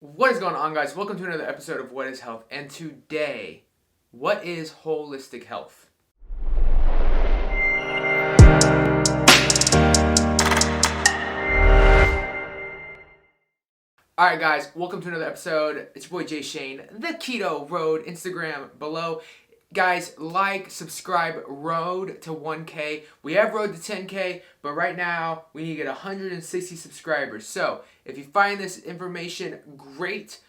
What is going on, guys? Welcome to another episode of What is Health. And today, what is holistic health? Alright, guys, welcome to another episode. It's your boy Jay Shane, the Keto Road, Instagram below. Guys, like, subscribe, road to 1K. We have road to 10K, but right now we need to get 160 subscribers. So, if you find this information great,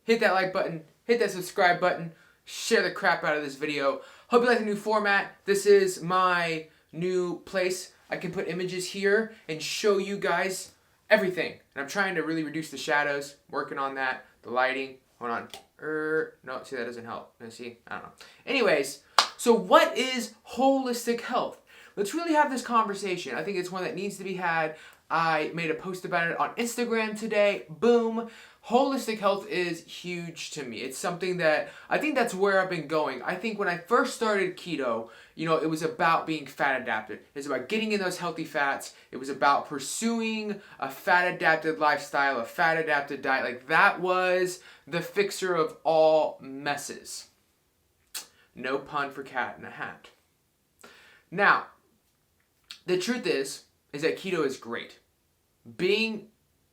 hit that like button, hit that subscribe button, share the crap out of this video. Hope you like the new format. This is my new place. I can put images here and show you guys everything. And I'm trying to really reduce the shadows, working on that, the lighting. Hold on. No, see, that doesn't help. See, I don't know. Anyways, so what is holistic health? Let's really have this conversation. I think it's one that needs to be had. I made a post about it on Instagram today. Boom. Holistic health is huge to me. It's something that I think that's where I've been going. I think when I first started keto, it was about being fat adapted. It's about getting in those healthy fats. It was about pursuing a fat adapted lifestyle, a fat adapted diet. Like that was the fixer of all messes. No pun for cat in a hat. Now, the truth is that keto is great. Being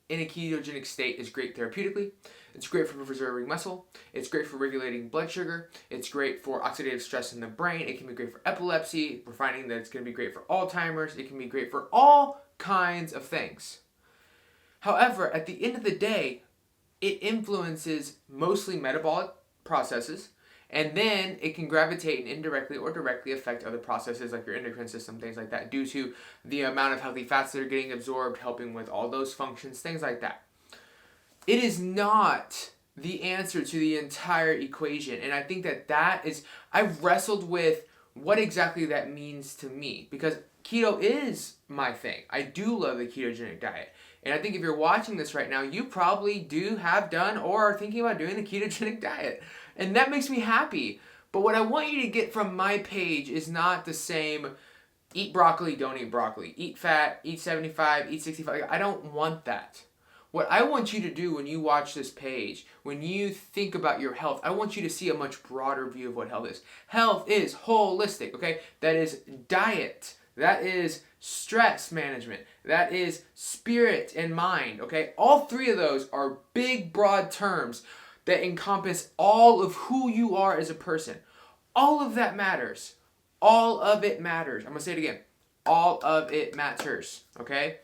in a ketogenic state is great therapeutically. It's great for preserving muscle. It's great for regulating blood sugar. It's great for oxidative stress in the brain. It can be great for epilepsy. We're finding that it's going to be great for Alzheimer's. It can be great for all kinds of things. However, at the end of the day, it influences mostly metabolic processes, and then it can gravitate and indirectly or directly affect other processes like your endocrine system, things like that, due to the amount of healthy fats that are getting absorbed, helping with all those functions, things like that. It is not the answer to the entire equation, and I think that is, I've wrestled with what exactly that means to me, because keto is my thing. I do love the ketogenic diet. And I think if you're watching this right now, you probably have done or are thinking about doing the ketogenic diet. And that makes me happy. But what I want you to get from my page is not the same, eat broccoli, don't eat broccoli. Eat fat, eat 75, eat 65. I don't want that. What I want you to do when you watch this page, when you think about your health, I want you to see a much broader view of what health is. Health is holistic, okay? That is diet. That is stress management. That is spirit and mind, okay? All three of those are big, broad terms that encompass all of who you are as a person. All of that matters. All of it matters. I'm going to say it again. All of it matters, okay?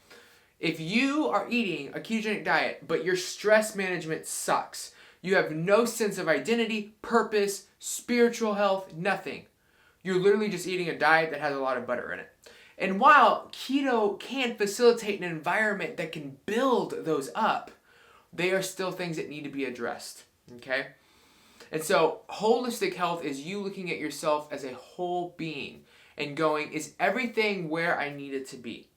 If you are eating a ketogenic diet, but your stress management sucks, you have no sense of identity, purpose, spiritual health, nothing. You're literally just eating a diet that has a lot of butter in it. And while keto can facilitate an environment that can build those up, they are still things that need to be addressed, okay? And so holistic health is you looking at yourself as a whole being and going, is everything where I need it to be?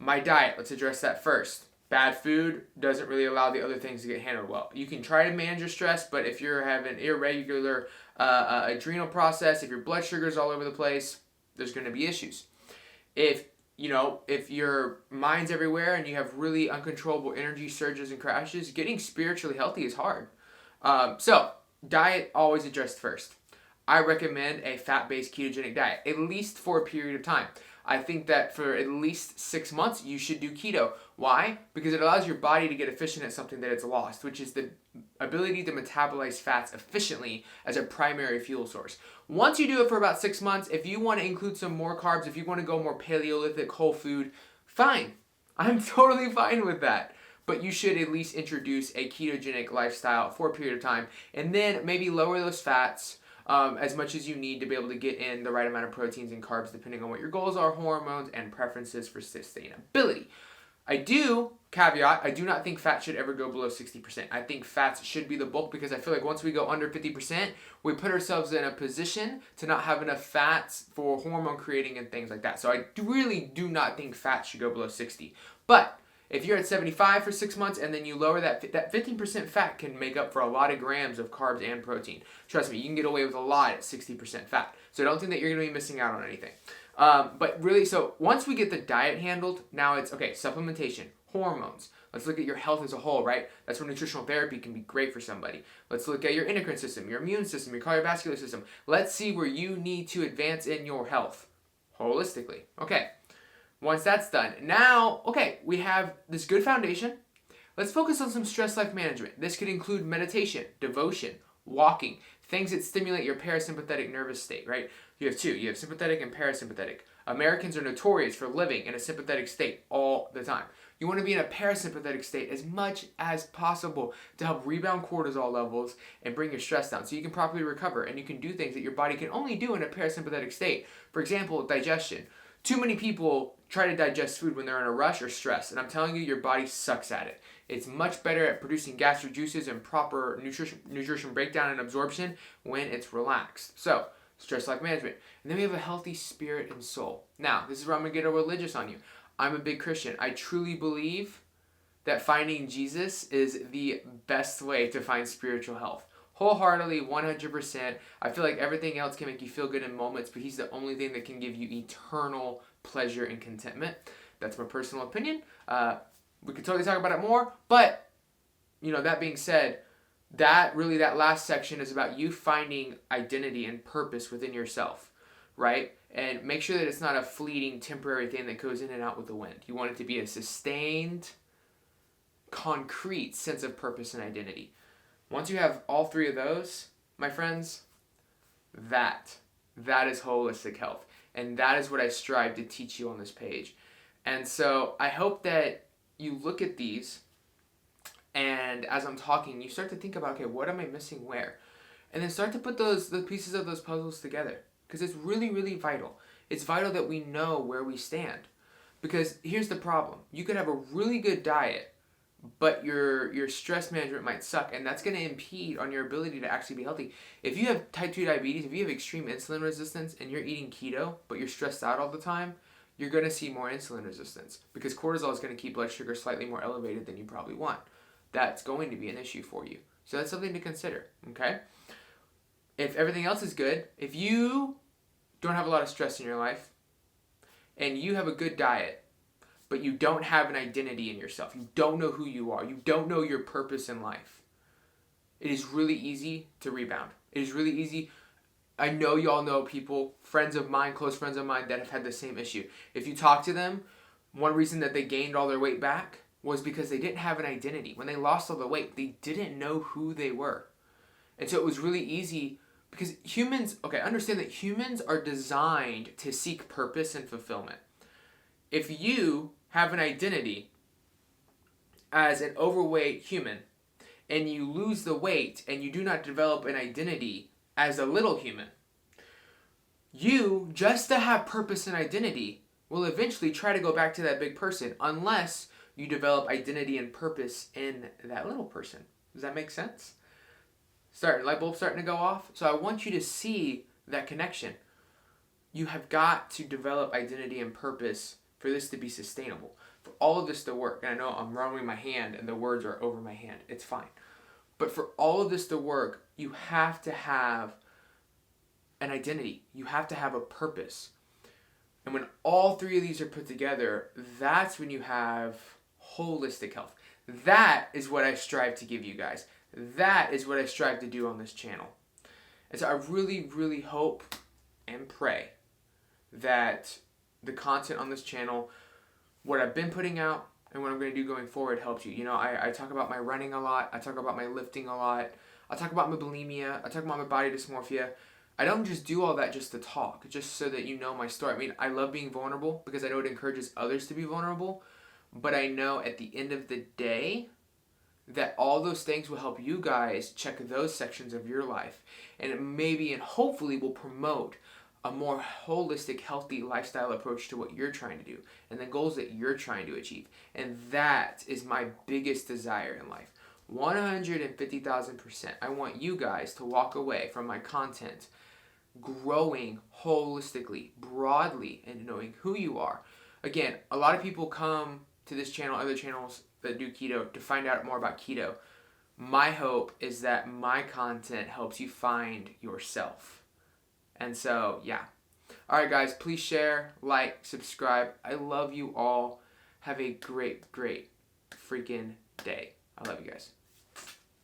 My diet, let's address that first. Bad food doesn't really allow the other things to get handled well. You can try to manage your stress, but if you're having irregular adrenal process, if your blood sugar is all over the place, there's going to be issues. If your mind's everywhere and you have really uncontrollable energy surges and crashes, getting spiritually healthy is hard. So, diet always addressed first. I recommend a fat-based ketogenic diet, at least for a period of time. I think that for at least 6 months, you should do keto. Why? Because it allows your body to get efficient at something that it's lost, which is the ability to metabolize fats efficiently as a primary fuel source. Once you do it for about 6 months, if you want to include some more carbs, if you want to go more Paleolithic, whole food, fine. I'm totally fine with that. But you should at least introduce a ketogenic lifestyle for a period of time, and then maybe lower those fats as much as you need to be able to get in the right amount of proteins and carbs depending on what your goals are, hormones, and preferences for sustainability. I do not think fat should ever go below 60%. I think fats should be the bulk because I feel like once we go under 50%, we put ourselves in a position to not have enough fats for hormone creating and things like that. So I really do not think fat should go below 60. But if you're at 75 for 6 months and then you lower that 15% fat can make up for a lot of grams of carbs and protein. Trust me, you can get away with a lot at 60% fat. So don't think that you're going to be missing out on anything. But really, so once we get the diet handled, now it's, okay, supplementation, hormones, Let's look at your health as a whole, right? That's where nutritional therapy can be great for somebody. Let's look at your endocrine system, your immune system, your cardiovascular system. Let's see where you need to advance in your health holistically. Okay, once that's done, now, okay, we have this good foundation. Let's focus on some stress life management. This could include meditation, devotion, walking, things that stimulate your parasympathetic nervous state, right? You have two. You have sympathetic and parasympathetic. Americans are notorious for living in a sympathetic state all the time. You want to be in a parasympathetic state as much as possible to help rebound cortisol levels and bring your stress down so you can properly recover and you can do things that your body can only do in a parasympathetic state. For example, digestion. Too many people try to digest food when they're in a rush or stress, and I'm telling you, your body sucks at it. It's much better at producing gastric juices and proper nutrition breakdown and absorption when it's relaxed. So, stress life management. And then we have a healthy spirit and soul. Now, this is where I'm going to get a religious on you. I'm a big Christian. I truly believe that finding Jesus is the best way to find spiritual health. Wholeheartedly, 100%. I feel like everything else can make you feel good in moments, but he's the only thing that can give you eternal pleasure and contentment. That's my personal opinion. We could totally talk about it more, but, that being said, that last section is about you finding identity and purpose within yourself, right? And make sure that it's not a fleeting, temporary thing that goes in and out with the wind. You want it to be a sustained, concrete sense of purpose and identity. Once you have all three of those, my friends, that is holistic health. And that is what I strive to teach you on this page. And so I hope that you look at these, and as I'm talking, you start to think about, okay, what am I missing where? And then start to put the pieces of those puzzles together. Because it's really, really vital. It's vital that we know where we stand. Because here's the problem. You could have a really good diet, but your stress management might suck, and that's going to impede on your ability to actually be healthy. If you have type 2 diabetes, if you have extreme insulin resistance, and you're eating keto, but you're stressed out all the time, you're going to see more insulin resistance because cortisol is going to keep blood sugar slightly more elevated than you probably want. That's going to be an issue for you. So that's something to consider, okay? If everything else is good, if you don't have a lot of stress in your life, and you have a good diet, but you don't have an identity in yourself, you don't know who you are, you don't know your purpose in life, it is really easy to rebound. It is really easy. I know y'all know people, friends of mine, close friends of mine, that have had the same issue. If you talk to them, one reason that they gained all their weight back was because they didn't have an identity. When they lost all the weight, they didn't know who they were. And so it was really easy because understand that humans are designed to seek purpose and fulfillment. If you have an identity as an overweight human and you lose the weight and you do not develop an identity as a little human, you, just to have purpose and identity, will eventually try to go back to that big person unless you develop identity and purpose in that little person. Does that make sense? Light bulb starting to go off? So I want you to see that connection. You have got to develop identity and purpose for this to be sustainable, for all of this to work. And I know I'm wronging my hand and the words are over my hand. It's fine. But for all of this to work, you have to have an identity. You have to have a purpose. And when all three of these are put together, that's when you have holistic health. That is what I strive to give you guys. That is what I strive to do on this channel. And so I really, really hope and pray that the content on this channel, what I've been putting out and what I'm going to do going forward, helps you. I talk about my running a lot. I talk about my lifting a lot. I talk about my bulimia. I talk about my body dysmorphia. I don't just do all that just to talk, just so that you know my story. I mean, I love being vulnerable because I know it encourages others to be vulnerable. But I know at the end of the day that all those things will help you guys check those sections of your life. And it maybe and hopefully will promote a more holistic, healthy lifestyle approach to what you're trying to do and the goals that you're trying to achieve. And that is my biggest desire in life. 150,000%. I want you guys to walk away from my content growing holistically, broadly, and knowing who you are. Again, a lot of people come to this channel, other channels that do keto, to find out more about keto. My hope is that my content helps you find yourself. And so, yeah. All right, guys, please share, like, subscribe. I love you all. Have a great, great freaking day. I love you guys.